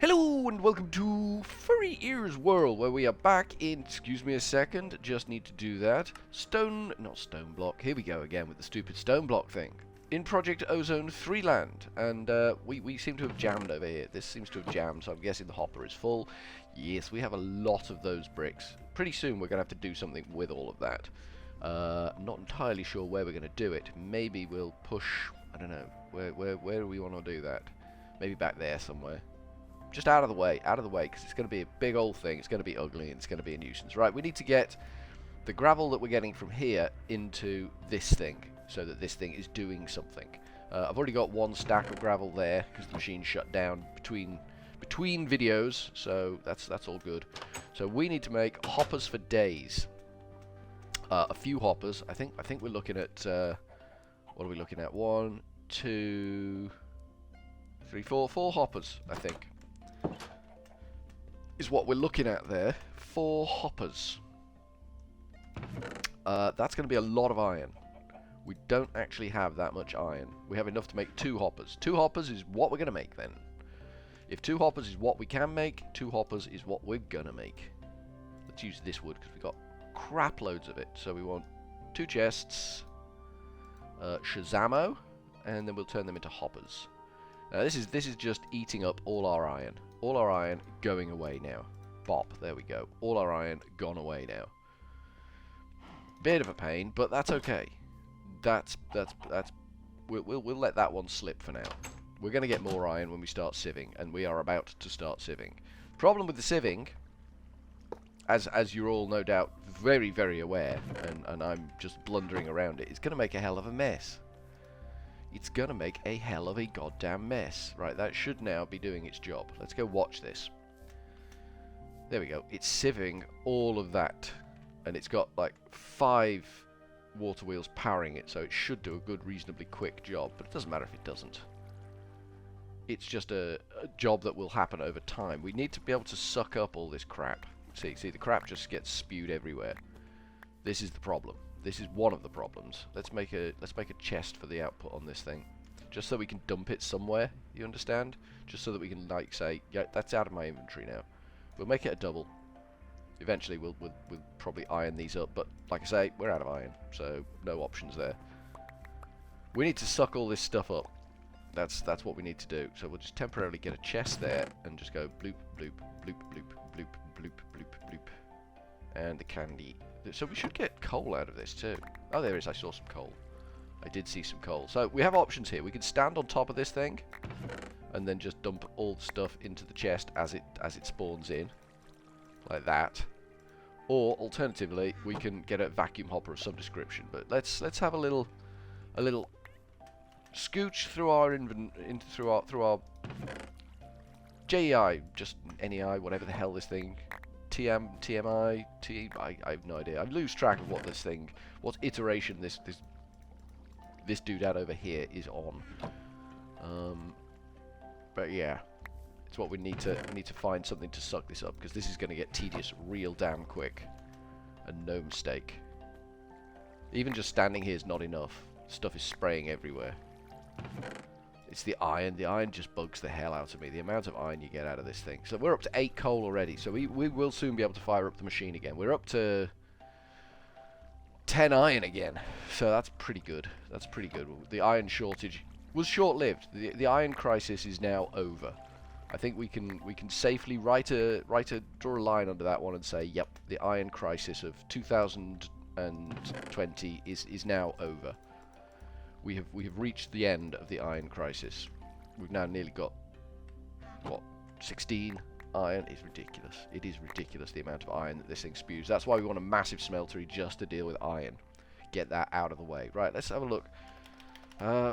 Hello and welcome to Furryearsworld, where we are back in, excuse me a second, just need to do that, not stone block, here we go again with the stupid stone block thing. In Project Ozone 3 land, and we seem to have jammed over here. This seems to have jammed, so I'm guessing the hopper is full. Yes, we have a lot of those bricks. Pretty soon we're going to have to do something with all of that. I'm not entirely sure where we're going to do it. Maybe we'll push, I don't know, where do we want to do that? Maybe back there somewhere. Just out of the way, because it's going to be a big old thing, it's going to be ugly, and it's going to be a nuisance. Right, we need to get the gravel that we're getting from here into this thing, so that this thing is doing something. I've already got one stack of gravel there, because the machine shut down between videos, so that's all good. So we need to make hoppers for days. A few hoppers, I think we're looking at, what are we looking at? 1, 2, 3, 4 hoppers, I think. Is what we're looking at there. 4 hoppers. That's going to be a lot of iron. We don't actually have that much iron. We have enough to make 2 hoppers. 2 hoppers is what we're going to make then. If 2 hoppers is what we can make, 2 hoppers is what we're going to make. Let's use this wood because we've got crap loads of it. So we want 2 chests, Shazamo, and then we'll turn them into hoppers. Now this is just eating up all our iron. All our iron going away now. Bop, there we go. All our iron gone away now. Bit of a pain, but that's okay. We'll let that one slip for now. We're going to get more iron when we start sieving, and we are about to start sieving. Problem with the sieving, as you're all no doubt very, very aware, and I'm just blundering around it, it's going to make a hell of a mess. It's gonna make a hell of a goddamn mess. Right, that should now be doing its job. Let's go watch this. There we go. It's sieving all of that. And it's got like 5 water wheels powering it, so it should do a good, reasonably quick job. But it doesn't matter if it doesn't. It's just a job that will happen over time. We need to be able to suck up all this crap. See, the crap just gets spewed everywhere. This is the problem. This is one of the problems. Let's make a chest for the output on this thing, just so we can dump it somewhere. You understand? Just so that we can like say, yeah, that's out of my inventory now. We'll make it a double. Eventually, we'll probably iron these up, but like I say, we're out of iron, so no options there. We need to suck all this stuff up. That's what we need to do. So we'll just temporarily get a chest there and just go bloop bloop bloop bloop bloop bloop bloop bloop, and the candy. So we should get coal out of this too. Oh, there is. I saw some coal. I did see some coal. So we have options here. We can stand on top of this thing and then just dump all the stuff into the chest as it spawns in, like that. Or alternatively, we can get a vacuum hopper of some description. But let's have a little scooch through our through our JEI, just NEI, whatever the hell this thing. TMI, I have no idea. I lose track of what iteration this doodad over here is on. But yeah, it's what we need to find something to suck this up, because this is going to get tedious real damn quick, and no mistake. Even just standing here is not enough. Stuff is spraying everywhere. It's the iron. The iron just bugs the hell out of me. The amount of iron you get out of this thing. So we're up to 8 coal already. So we will soon be able to fire up the machine again. We're up to 10 iron again. So that's pretty good. That's pretty good. The iron shortage was short-lived. The iron crisis is now over. I think we can safely draw a line under that one and say, yep, the iron crisis of 2020 is now over. We have reached the end of the iron crisis. We've now nearly got, what, 16 iron? It's ridiculous. It is ridiculous the amount of iron that this thing spews. That's why we want a massive smeltery just to deal with iron. Get that out of the way. Right, let's have a look.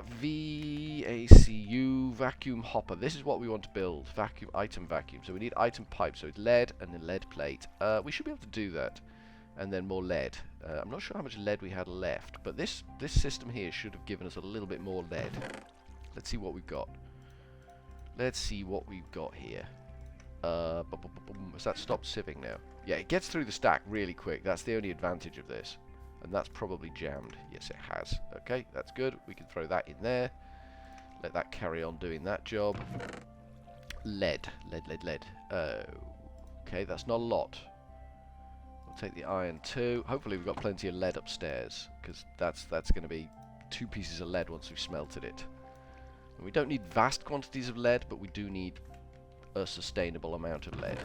VACU vacuum hopper. This is what we want to build. Item vacuum. So we need item pipe. So it's lead and then lead plate. We should be able to do that. And then more lead. I'm not sure how much lead we had left, but this system here should have given us a little bit more lead. Let's see what we've got. Let's see what we've got here. Has that stopped sieving now? Yeah, it gets through the stack really quick. That's the only advantage of this. And that's probably jammed. Yes, it has. Okay, that's good. We can throw that in there. Let that carry on doing that job. Lead. Lead. Okay, that's not a lot. We'll take the iron too. Hopefully we've got plenty of lead upstairs, because that's going to be 2 pieces of lead once we've smelted it. And we don't need vast quantities of lead, but we do need a sustainable amount of lead.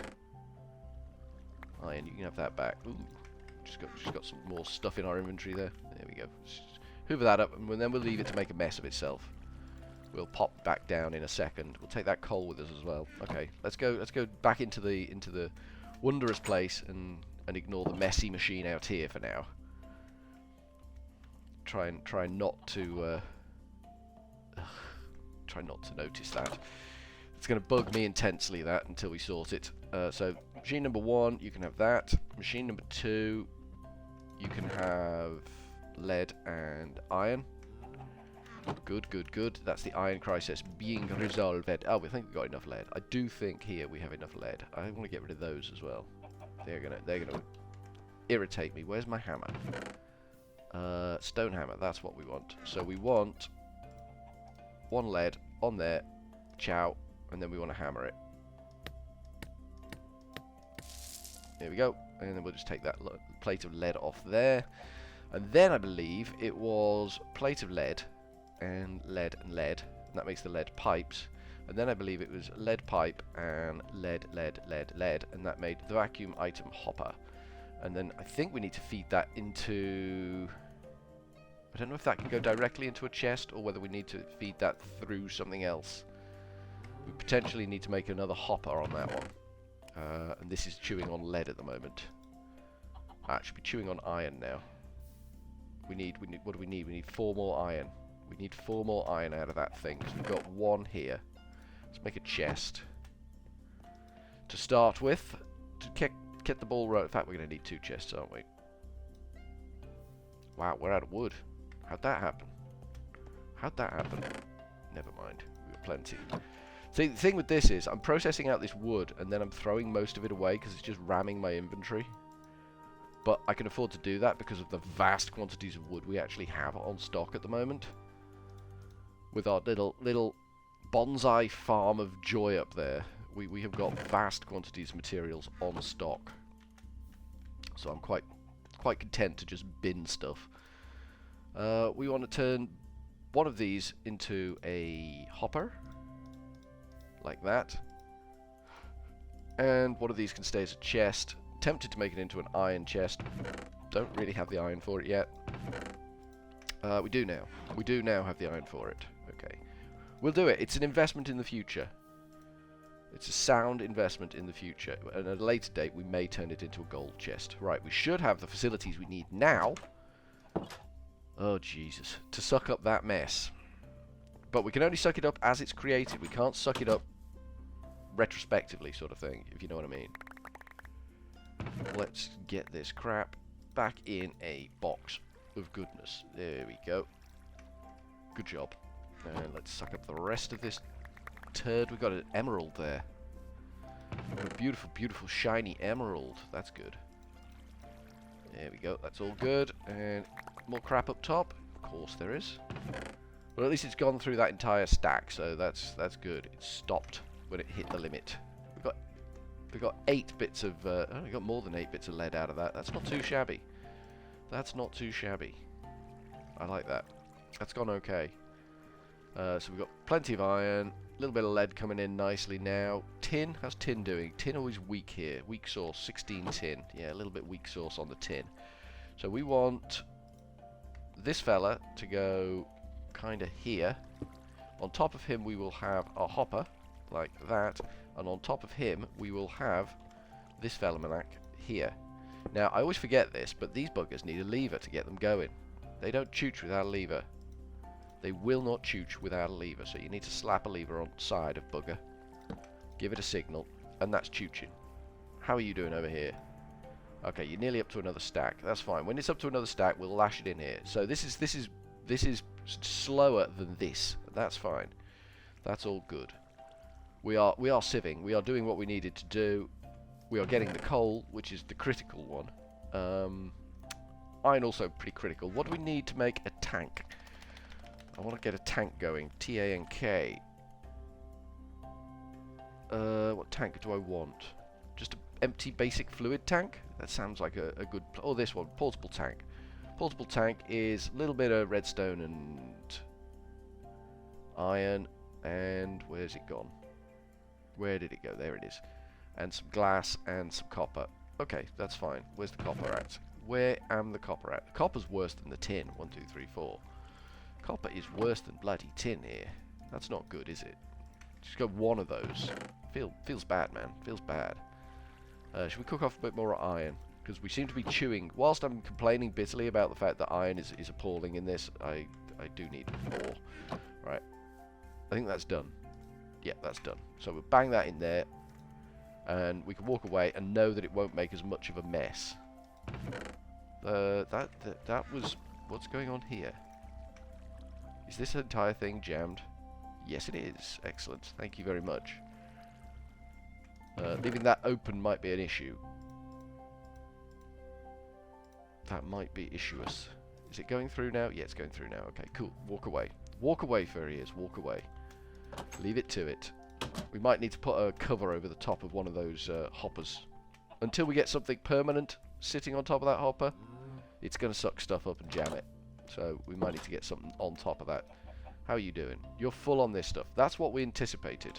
Iron, you can have that back. Ooh, just got some more stuff in our inventory there. There we go. Just hoover that up, and then we'll leave it to make a mess of itself. We'll pop back down in a second. We'll take that coal with us as well. Okay, let's go back into the wondrous place and ignore the messy machine out here for now. Try not to notice that. It's going to bug me intensely, that, until we sort it. So machine number 1, you can have that. Machine number 2, you can have lead and iron. Good. That's the iron crisis being resolved. Oh, we think we've got enough lead. I do think here we have enough lead. I want to get rid of those as well. They're gonna irritate me. Where's my hammer? Stone hammer. That's what we want. So we want 1 lead on there. Ciao. And then we want to hammer it. There we go. And then we'll just take that plate of lead off there. And then I believe it was plate of lead. And lead. And that makes the lead pipes. And then I believe it was lead pipe and lead. And that made the vacuum item hopper. And then I think we need to feed that into... I don't know if that can go directly into a chest or whether we need to feed that through something else. We potentially need to make another hopper on that one. And this is chewing on lead at the moment. It should be chewing on iron now. What do we need? We need 4 more iron. We need 4 more iron out of that thing, because we've got 1 here. Let's make a chest to start with, to get the ball rolling. In fact, we're going to need 2 chests, aren't we? Wow, we're out of wood. How'd that happen? Never mind. We've got plenty. See, the thing with this is, I'm processing out this wood, and then I'm throwing most of it away, because it's just ramming my inventory. But I can afford to do that because of the vast quantities of wood we actually have on stock at the moment. With our little bonsai farm of joy up there, we have got vast quantities of materials on stock. So I'm quite content to just bin stuff. We want to turn one of these into a hopper, like that. And one of these can stay as a chest. Tempted to make it into an iron chest. Don't really have the iron for it yet. We do now. We do now have the iron for it. Okay. We'll do it. It's an investment in the future. It's a sound investment in the future. And at a later date, we may turn it into a gold chest. Right, we should have the facilities we need now. Oh, Jesus. To suck up that mess. But we can only suck it up as it's created. We can't suck it up retrospectively, sort of thing, if you know what I mean. Let's get this crap back in a box of goodness. There we go. Good job. And let's suck up the rest of this turd. We've got an emerald there. A beautiful, beautiful, shiny emerald. That's good. There we go. That's all good. And more crap up top. Of course there is. Well, at least it's gone through that entire stack, so that's good. It stopped when it hit the limit. We've got 8 bits of... oh, we got more than 8 bits of lead out of that. That's not too shabby. That's not too shabby. I like that. That's gone okay. So we've got plenty of iron. A little bit of lead coming in nicely now. Tin. How's tin doing? Tin always weak here. Weak source. 16 tin. Yeah, a little bit weak source on the tin. So we want this fella to go kind of here. On top of him we will have a hopper. Like that. And on top of him, we will have this Felmanac here. Now, I always forget this, but these buggers need a lever to get them going. They don't chooch without a lever. They will not chooch without a lever, so you need to slap a lever on the side of bugger. Give it a signal, and that's chooching. How are you doing over here? Okay, you're nearly up to another stack. That's fine. When it's up to another stack, we'll lash it in here. So this is slower than this. That's fine. That's all good. We are sieving. We are doing what we needed to do. We are getting the coal, which is the critical one. Iron also pretty critical. What do we need to make a tank? I want to get a tank going. T-A-N-K. What tank do I want? Just an empty basic fluid tank? That sounds like a good... Oh, this one. Portable tank. Portable tank is a little bit of redstone and iron. And where's it gone? Where did it go? There it is. And some glass and some copper. Okay, that's fine. Where's the copper at? Where am the copper at? The copper's worse than the tin. 1, 2, 3, 4. Copper is worse than bloody tin here. That's not good, is it? Just go one of those. Feels bad, man. Feels bad. Should we cook off a bit more iron? Because we seem to be chewing. Whilst I'm complaining bitterly about the fact that iron is appalling in this, I do need more. Right. I think that's done. Yeah, that's done. So we'll bang that in there. And we can walk away and know that it won't make as much of a mess. That was... What's going on here? Is this entire thing jammed? Yes, it is. Excellent. Thank you very much. Leaving that open might be an issue. That might be issuous. Is it going through now? Yeah, it's going through now. Okay, cool. Walk away. Walk away, Furryears. Walk away. Leave it to it. We might need to put a cover over the top of one of those hoppers. Until we get something permanent sitting on top of that hopper, it's going to suck stuff up and jam it. So we might need to get something on top of that. How are you doing? You're full on this stuff. That's what we anticipated.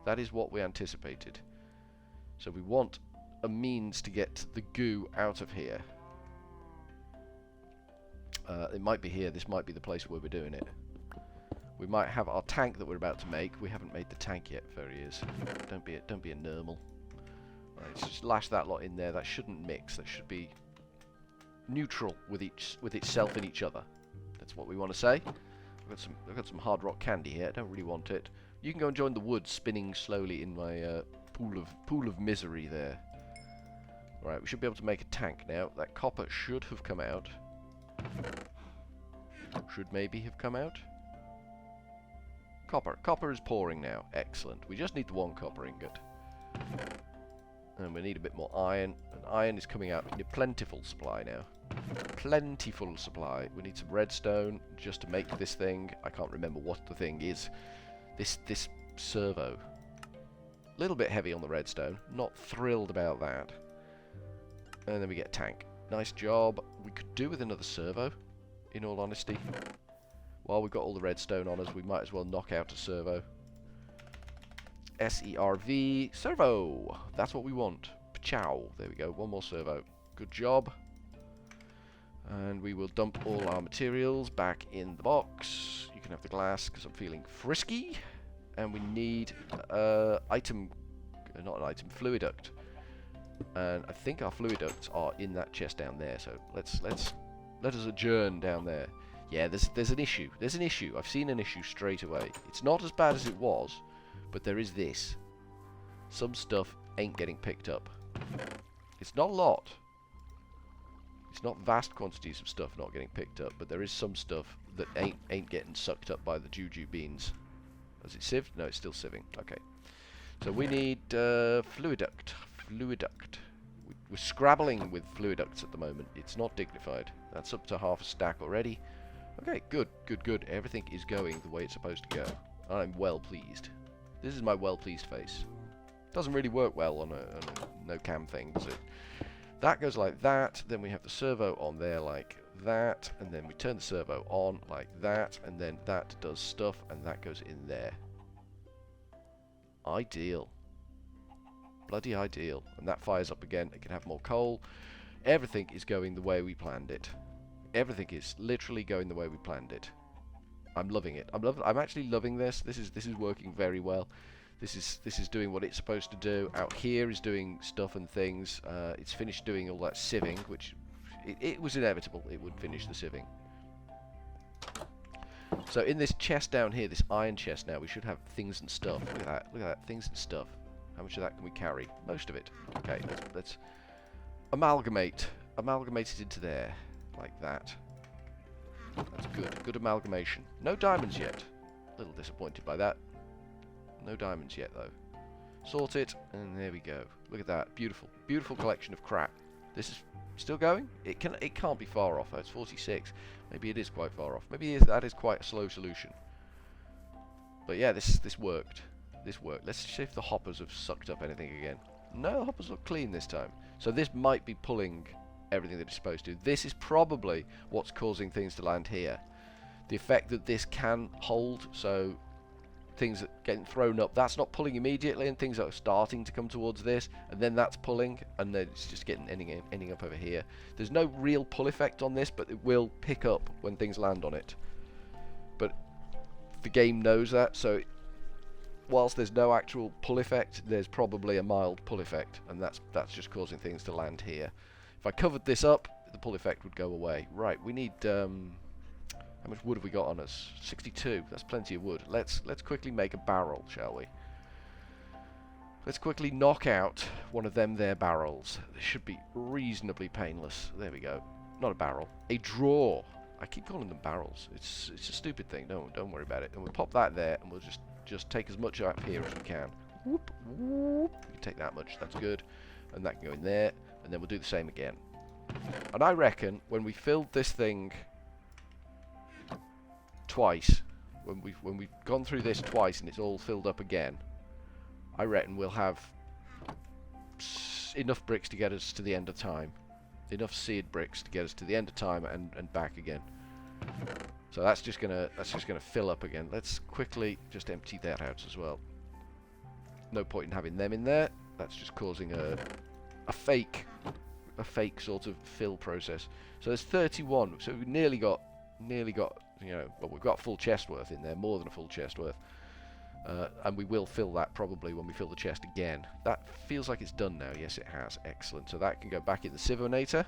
That is what we anticipated. So we want a means to get the goo out of here. It might be here. This might be the place where we're doing it. We might have our tank that we're about to make. We haven't made the tank yet, Furryears. Don't be a normal. Right, let's just lash that lot in there. That shouldn't mix. That should be neutral with itself and each other. That's what we want to say. I've got some hard rock candy here. I don't really want it. You can go and join the wood spinning slowly in my pool of misery there. Right, we should be able to make a tank now. That copper should have come out. Should maybe have come out. Copper is pouring now. Excellent. We just need the one copper ingot. And we need a bit more iron. And iron is coming out in a plentiful supply now. Plentiful supply. We need some redstone just to make this thing. I can't remember what the thing is. This servo. A little bit heavy on the redstone. Not thrilled about that. And then we get tank. Nice job. We could do with another servo, in all honesty. While we've got all the redstone on us, we might as well knock out a servo. S-E-R-V. Servo! That's what we want. Pachow. There we go. One more servo. Good job. And we will dump all our materials back in the box. You can have the glass, because I'm feeling frisky. And we need fluid duct. And I think our fluid ducts are in that chest down there. So let us adjourn down there. Yeah, there's an issue. There's an issue. I've seen an issue straight away. It's not as bad as it was, but there is this. Some stuff ain't getting picked up. It's not a lot. It's not vast quantities of stuff not getting picked up, but there is some stuff that ain't getting sucked up by the juju beans. Has it sieved? No, it's still sieving. Okay. So we need fluid duct. Fluid duct. We're scrabbling with fluid ducts at the moment. It's not dignified. That's up to half a stack already. Okay, good, good, good. Everything is going the way it's supposed to go. I'm well pleased. This is my well pleased face. Doesn't really work well on a no cam thing, does it? That goes like that. Then we have the servo on there like that, and then we turn the servo on like that, and then that does stuff, and that goes in there. Ideal. Bloody ideal. And that fires up again. It can have more coal. Everything is going the way we planned it. Everything is literally going the way we planned it. I'm loving it. I'm actually loving this. This is working very well. This is doing what it's supposed to do. Out here is doing stuff and things. It's finished doing all that sieving, which it was inevitable. It would finish the sieving. So in this chest down here, this iron chest now, we should have things and stuff. Look at that. Look at that. Things and stuff. How much of that can we carry? Most of it. Okay, let's amalgamate it into there. Like that. That's good. Good amalgamation. No diamonds yet. A little disappointed by that. No diamonds yet, though. Sort it, and there we go. Look at that. Beautiful. Beautiful collection of crap. This is still going? It can't be far off. It's 46. Maybe it is quite far off. Maybe that is quite a slow solution. But yeah, this worked. this work. Let's see if the hoppers have sucked up anything again. No, the hoppers look clean this time. So this might be pulling everything that it's supposed to. This is probably what's causing things to land here. The effect that this can hold, so things that getting thrown up, that's not pulling immediately, and things are starting to come towards this, and then that's pulling, and then it's just ending up over here. There's no real pull effect on this, but it will pick up when things land on it. But the game knows that, so whilst there's no actual pull effect, there's probably a mild pull effect, and that's just causing things to land here. If I covered this up, the pull effect would go away. Right, we need how much wood have we got on us? 62. That's plenty of wood. Let's quickly make a barrel, shall we? Let's quickly knock out one of them there barrels. This should be reasonably painless. There we go. Not a barrel. A drawer. I keep calling them barrels. It's a stupid thing. Don't worry about it. And we'll pop that there, and we'll just take as much up here as we can. Whoop, whoop. We can take that much. That's good. And that can go in there. And then we'll do the same again. And I reckon when we filled this thing twice, when we've gone through this twice and it's all filled up again, I reckon we'll have enough bricks to get us to the end of time. Enough seared bricks to get us to the end of time and back again. So that's just gonna fill up again. Let's quickly just empty that out as well. No point in having them in there. That's just causing a fake sort of fill process. So there's 31. So we've nearly got you know, but we've got a full chest worth in there, more than a full chest worth. And we will fill that probably when we fill the chest again. That feels like it's done now. Yes, it has. Excellent. So that can go back in the Sivonator.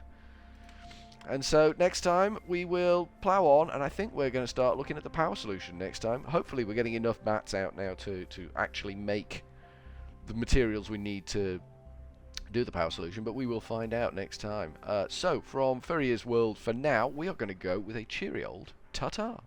And so next time we will plow on, and I think we're going to start looking at the power solution next time. Hopefully we're getting enough mats out now to actually make the materials we need to do the power solution, but we will find out next time. So from Furryearsworld for now, we are going to go with a cheery old ta-ta.